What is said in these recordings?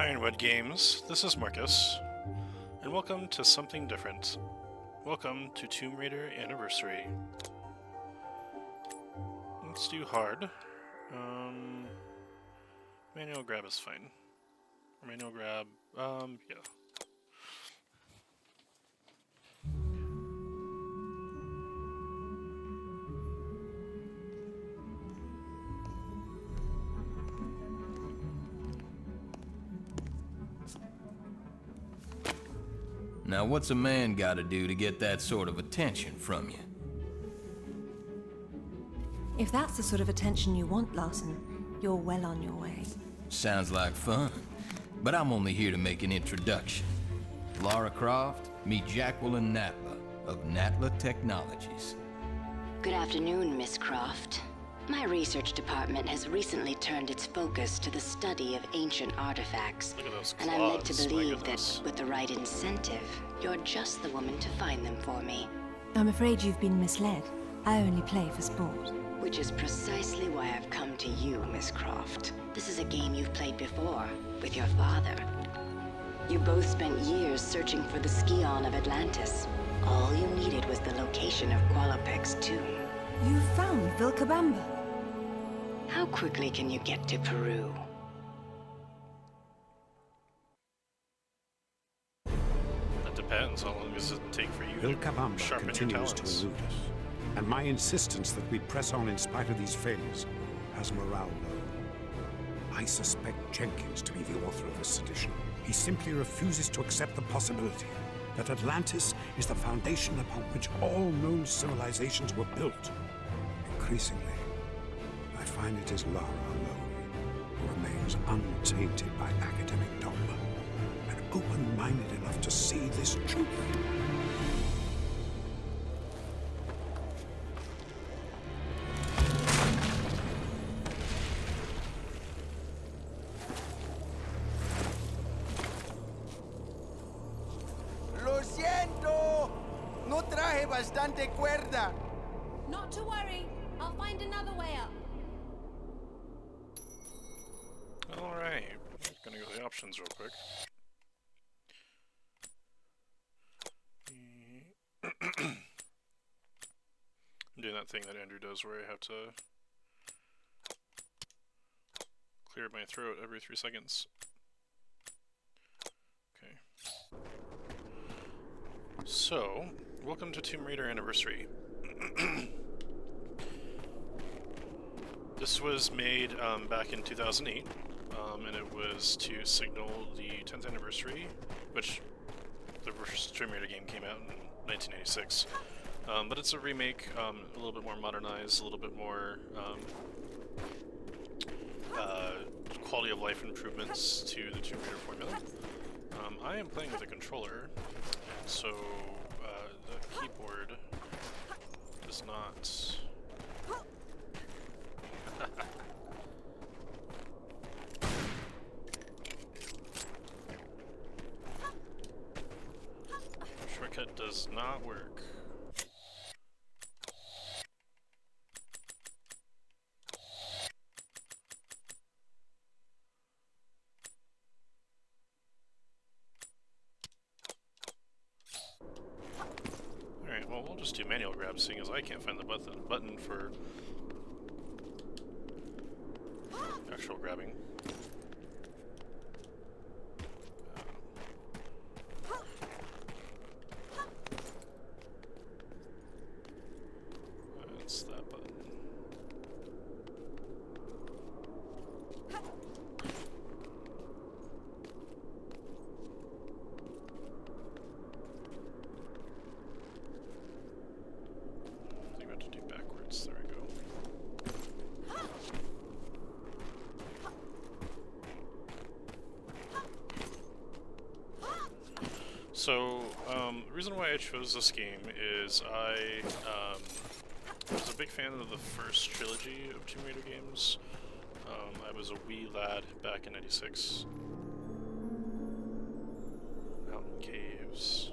Ironwood Games, this is Marcus, and welcome to something different. Welcome to Tomb Raider Anniversary. Let's do hard. Manual grab is fine. Or manual grab, yeah. Now, what's a man gotta do to get that sort of attention from you? If that's the sort of attention you want, Larson, you're well on your way. Sounds like fun, but I'm only here to make an introduction. Lara Croft, meet Jacqueline Natla of Natla Technologies. Good afternoon, Miss Croft. My research department has recently turned its focus to the study of ancient artifacts. Look at those and I'm led to claws, my believe goodness. that with the right incentive, you're just the woman to find them for me. I'm afraid you've been misled. I only play for sport. Which is precisely why I've come to you, Miss Croft. This is a game you've played before, with your father. You both spent years searching for the Scion of Atlantis. All you needed was the location of Qualopec's tomb. You found Vilcabamba. How quickly can you get to Peru? That depends. How long does it take for you to Vilcabamba sharpen your continues to talents? elude us, and my insistence that we press on in spite of these failures has morale low. I suspect Jenkins to be the author of this sedition. He simply refuses to accept the possibility that Atlantis is the foundation upon which all known civilizations were built. Increasingly, I find it is Lara alone who remains untainted by academic dogma and open-minded enough to see this truth. ¡Lo siento! No traje bastante cuerda. Not to worry, I'll find another way up. Alright, gonna go to the options real quick. I'm doing that thing that Andrew does where I have to clear my throat every 3 seconds. Okay. So, welcome to Tomb Raider Anniversary. This was made back in 2008, and it was to signal the 10th anniversary, which the first Tomb Raider game came out in 1986. But it's a remake, a little bit more modernized, a little bit more quality of life improvements to the Tomb Raider formula. I am playing with a controller, so the keyboard does not... Shortcut does not work. Alright, well, we'll just do manual grab, seeing as I can't find the button for actual grabbing. That's that button. I think we have to do backwards. There we go. So, the reason why I chose this game is I was a big fan of the first trilogy of Tomb Raider games. I was a wee lad back in '96. Out in caves.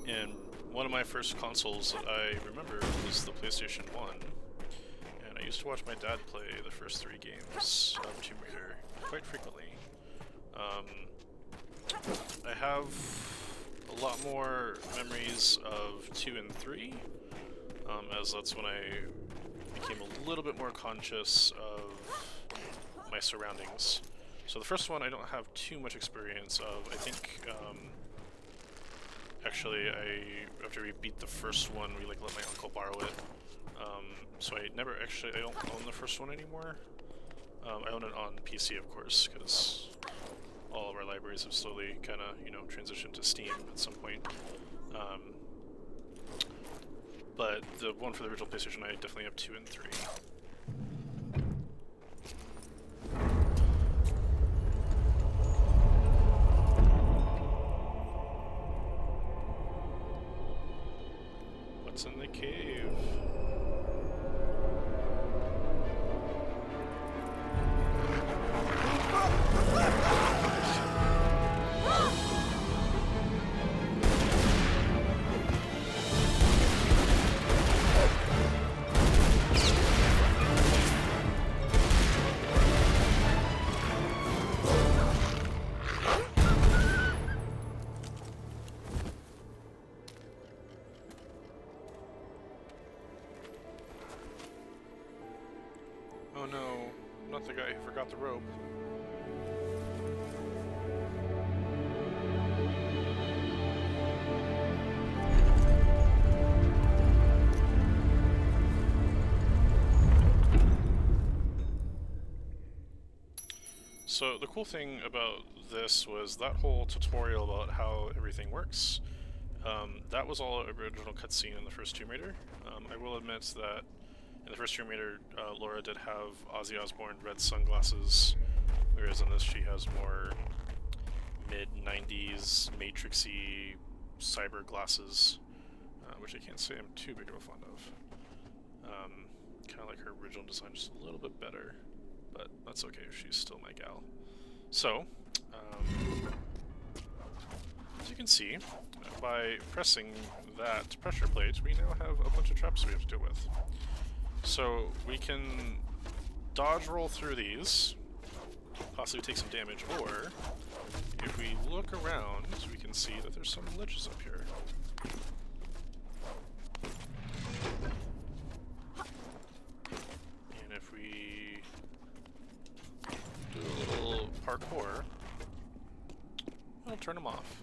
And one of my first consoles that I remember was the PlayStation 1. And I used to watch my dad play the first 3 games of Tomb Raider quite frequently. I have a lot more memories of 2 and 3, as that's when I became a little bit more conscious of my surroundings. So the first one I don't have too much experience of. I think, actually, after we beat the first one, we like let my uncle borrow it. So I don't own the first one anymore. I own it on PC, of course, because all of our libraries have slowly kind of, you know, transitioned to Steam at some point. But the one for the original PlayStation, I definitely have 2 and 3. What's in the cave? Oh no, not the guy who forgot the rope. So the cool thing about this was that whole tutorial about how everything works. That was all original cutscene in the first Tomb Raider. I will admit that in the first Tomb Raider, Laura did have Ozzy Osbourne red sunglasses, whereas in this she has more mid-90s matrixy cyber glasses, which I can't say I'm too big of a fan of. Kind of like her original design, just a little bit better, but that's okay, she's still my gal. So, as you can see, by pressing that pressure plate, we now have a bunch of traps we have to deal with. So we can dodge roll through these, possibly take some damage, or if we look around, we can see that there's some ledges up here. And if we do a little parkour, we'll turn them off.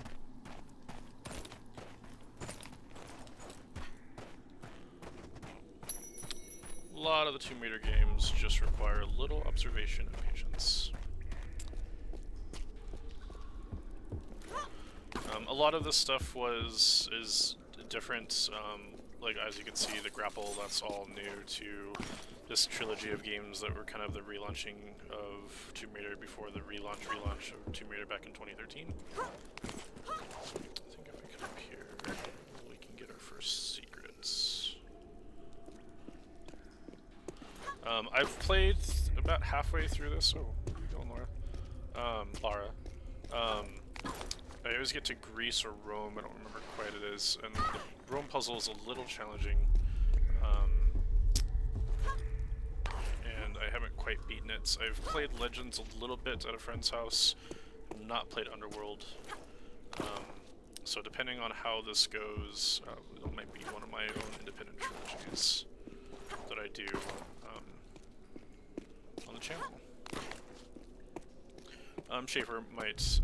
A lot of the Tomb Raider games just require a little observation and patience. A lot of this stuff is different. Like, as you can see, the grapple, that's all new to this trilogy of games that were kind of the relaunching of Tomb Raider before the relaunch of Tomb Raider back in 2013. I think if we come up here, we can get our first secrets. I've played about halfway through this. Oh, where are you going, Laura? Lara. I always get to Greece or Rome. I don't remember quite it is, and the Rome puzzle is a little challenging. And I haven't quite beaten it. I've played Legends a little bit at a friend's house, not played Underworld. So depending on how this goes, it might be one of my own independent trilogies that I do on the channel. Schaefer might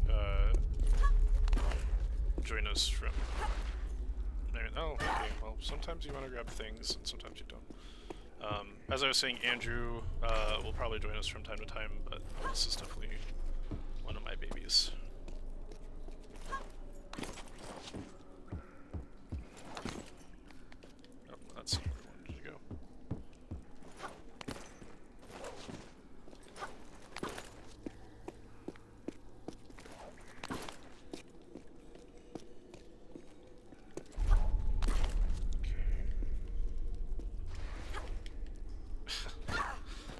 join us from... Oh, okay, well, sometimes you want to grab things, and sometimes you don't. As I was saying, Andrew will probably join us from time to time, but this is definitely one of my babies. Oh, that's not where I wanted to go.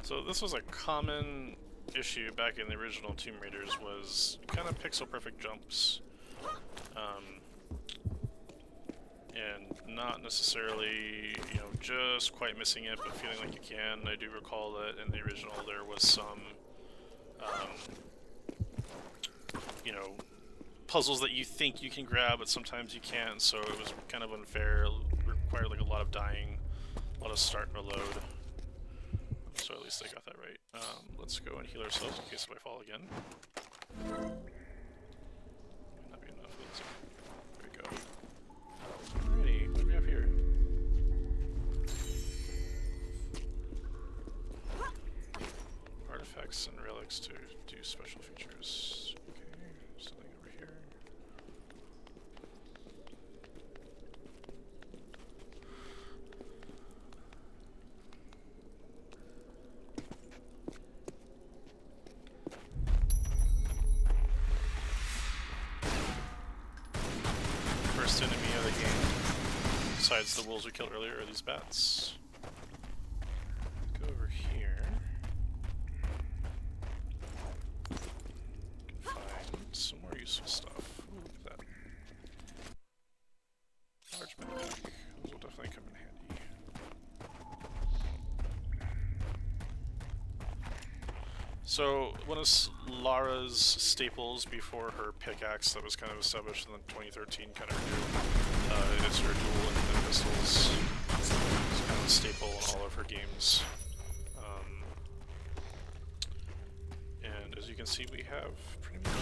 So this was a common issue back in the original Tomb Raiders, was kind of pixel perfect jumps, and not necessarily, you know, just quite missing it, but feeling like you can. I do recall that in the original there was some you know, puzzles that you think you can grab, but sometimes you can't, so it was kind of unfair. It required like a lot of dying, a lot of start and reload. So at least I got that right. Let's go and heal ourselves in case if I fall again. Might not be enough. There we go. Alrighty, what do we have here? Artifacts and relics to do special features. Okay, something over here. First enemy of the game, besides the wolves we killed earlier, are these bats. Go over here. Find some more useful stuff. Ooh, look at that. Large backpack. Those will definitely come in handy. So, one of Lara's staples before her pickaxe that was kind of established in the 2013 kind of renew is her dual infinite pistols. It's kind of a staple in all of her games. And as you can see, we have pretty much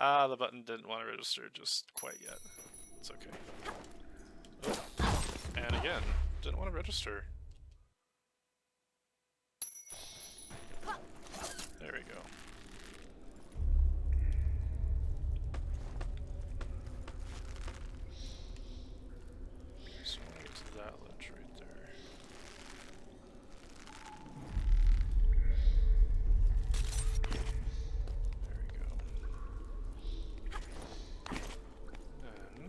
Ah, the button didn't want to register just quite yet. It's okay. Oh. And again, didn't want to register. There we go. So I want to get to that ledge right there. There we go. Then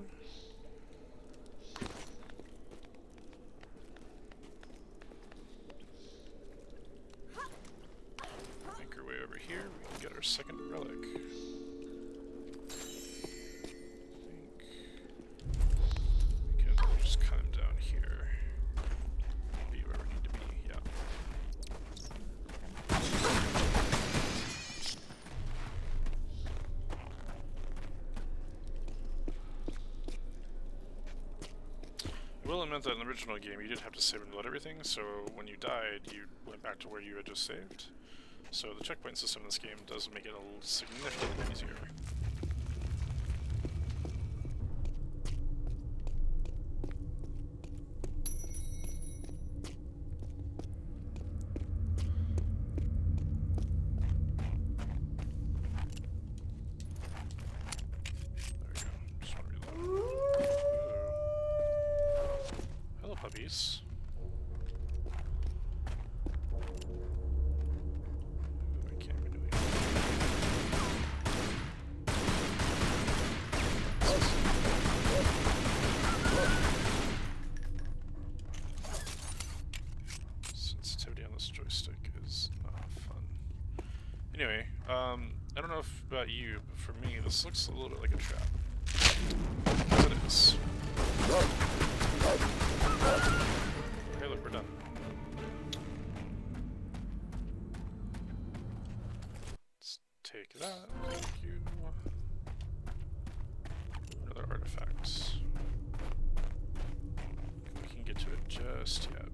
make our way over here. We can get our second relic. We can just climb down here. Be where we need to be, yeah. I will admit that in the original game you did have to save and load everything, so when you died you went back to where you had just saved. So the checkpoint system in this game does make it a significantly easier. There we go. Just want to reload. Ooh. Hello, puppies. I can't even do it. Sensitivity on this joystick is not fun. Anyway, I don't know if about you, but for me, this looks a little bit like a trap. Yes, it is. Okay, look, we're done. Let's take that. Thank you. Another artifact. We can get to it just yet.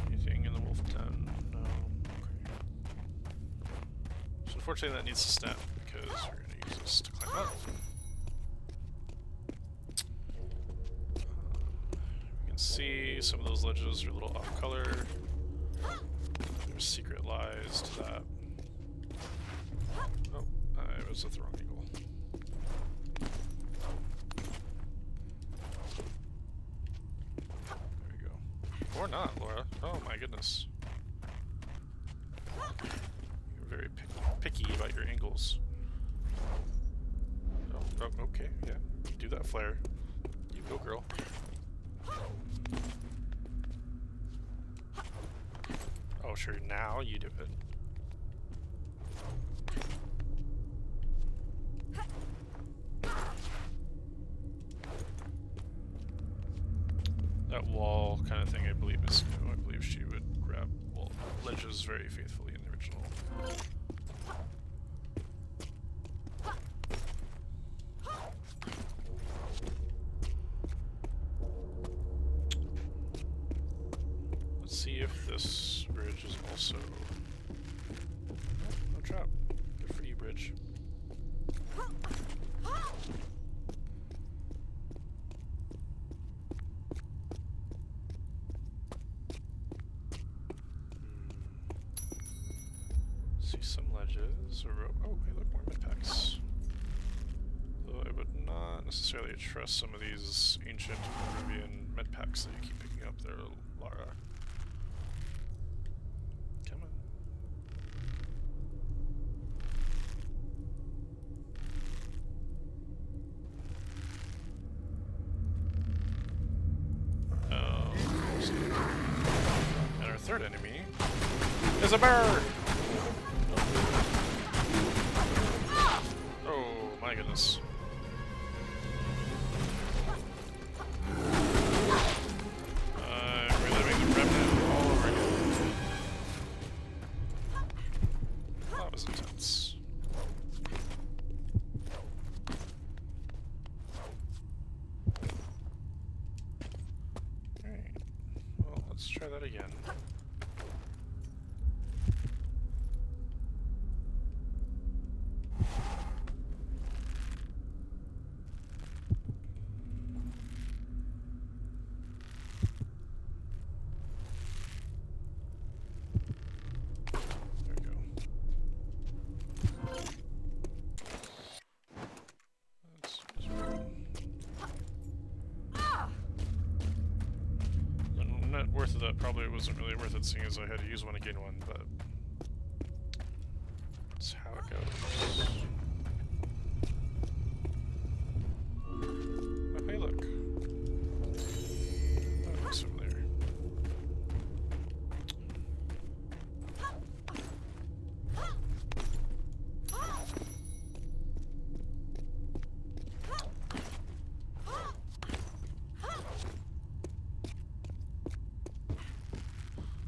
Anything in the wolf den? No. Okay. So unfortunately that needs to snap because we're going to use this to climb up. We can see some of those ledges are a little off color. There's secret lies to that. Oh, I was at the wrong angle. There we go. Or not, Laura. Oh my goodness. You're very picky about your angles. Oh, okay, yeah. Do that flare. You go, girl. Oh, sure, now you do it. that wall kind of thing, I believe, is new. I believe she would grab wall ledges very faithfully in the original. Let's see if this bridge is also... No trap. Good for you, bridge. See some ledges, a rope. Oh, hey, look, more mid-packs. Though I would not necessarily trust some of these ancient Peruvian med-packs that you keep picking up there, Lara. Come on. Oh, and our third enemy is a bird! Oh my goodness. I'm reliving the remnant all over again. That was intense. Alright. Well, let's try that again. Net worth of that probably wasn't really worth it, seeing as I had to use one to gain one, but that's how it goes. Oh, hey, look. That looks familiar.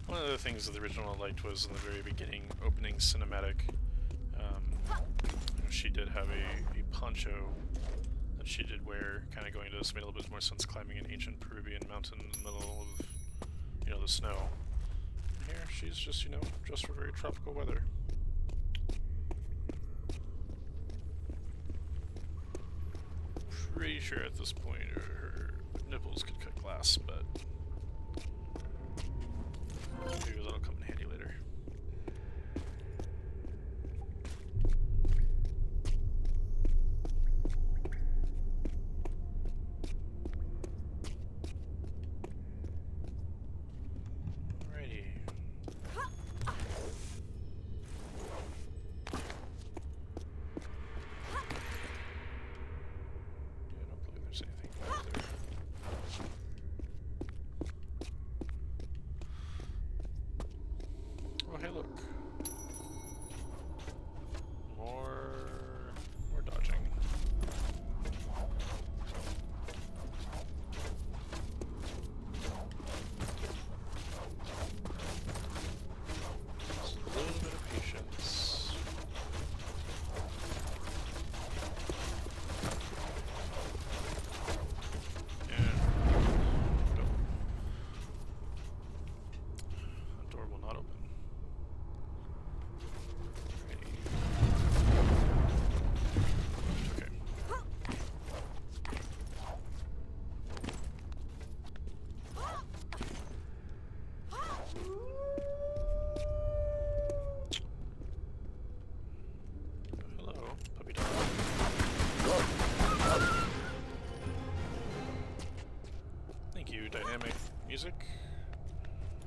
One of the things of the original I liked was in the very beginning, opening cinematic, she did have a poncho that she did wear, kind of going to this made a little bit more sense climbing an ancient Peruvian mountain in the middle of, the snow. And here, she's just, dressed for very tropical weather. Pretty sure at this point her nipples could cut glass, but maybe that'll come in handy later. Alrighty. Yeah, I don't believe there's anything back there. Oh, hey, look. More dodging. Just a little bit of patience. And no. That door will not open. Okay. Hello, puppy dog. Thank you, dynamic music.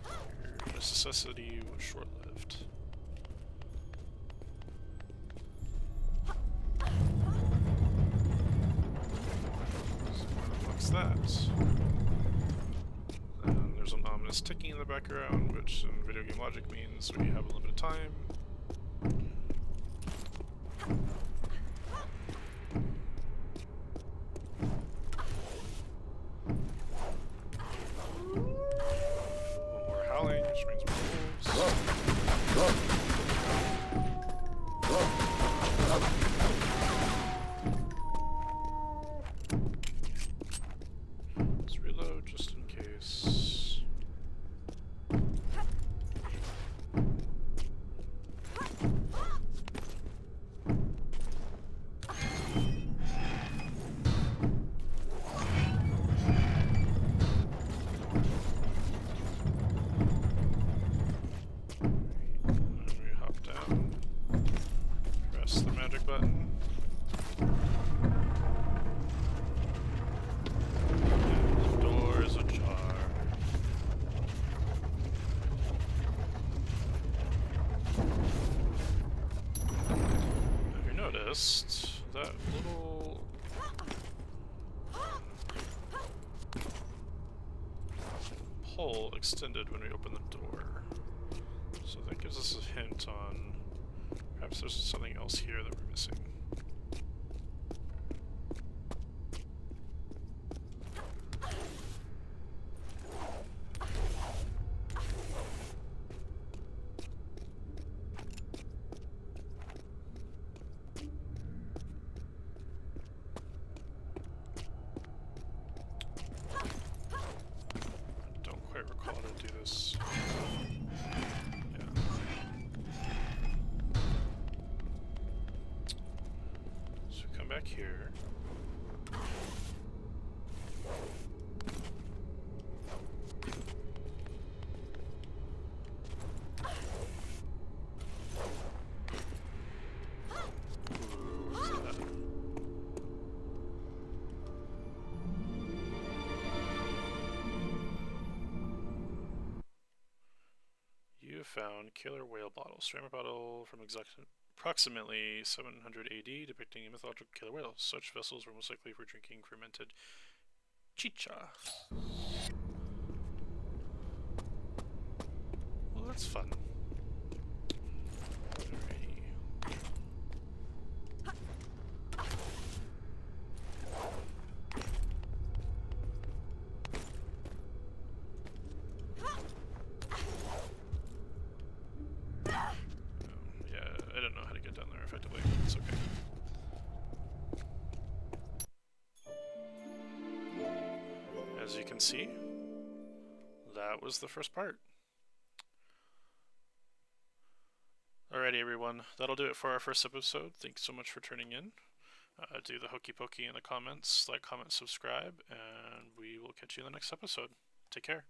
Your necessity was short-lived. What's that? And there's an ominous ticking in the background, which in video game logic means we have a little bit of time. Nice. We hop down, press the magic button. And the door is ajar. If you noticed, that little hole extended when we opened the door. So that gives us a hint on perhaps there's something else here that we're missing. I don't quite recall how to do this. Yeah. So we come back here. Ooh, what's that? You have found killer whale bottle, ceramic bottle from approximately 700 AD, depicting a mythological killer whale. Such vessels were most likely for drinking fermented chicha. Well, that's fun. Alrighty. Yeah, I don't know how to get down there effectively. It's okay. As you can see, that was the first part. Alrighty, everyone. That'll do it for our first episode. Thanks so much for tuning in. Do the hokey pokey in the comments, like, comment, subscribe, and we will catch you in the next episode. Take care.